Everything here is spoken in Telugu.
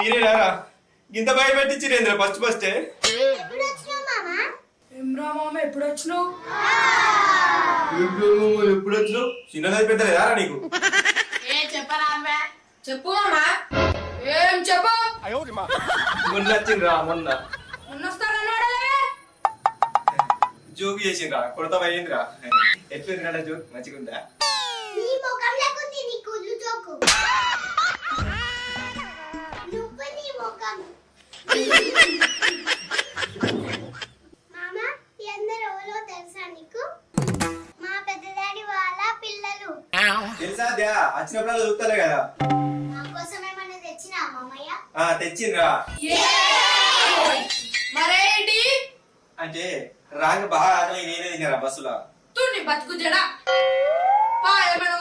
మీరేనారా ఇంత భయపెట్టించిరేంద్ర ఫస్టే ఏమ్రా మామ ఎప్పుడు వచ్చినావు? ఎప్పుడు వచ్చినావు చిన్నది పెద్దలేదా నీకు చెప్పు మామా. ఏం చెప్పు? మొన్న వచ్చిండ్రా మొన్న ఉన్నొస్తాడన్నాడే. జోగు చేసిండ్రా కొడతా పోయిందిరా ఎట్లుందిరా జోక్ మంచిగుందా తెలుసా దా వచ్చినప్పుడు చూస్తాలే కదా తెచ్చిండ్రా మరేంటి అంటే రాంగ్ బాగా నేనే తిన్నారా బస్సులో తూ నీ బతుకు జడా. పా ఏమైనా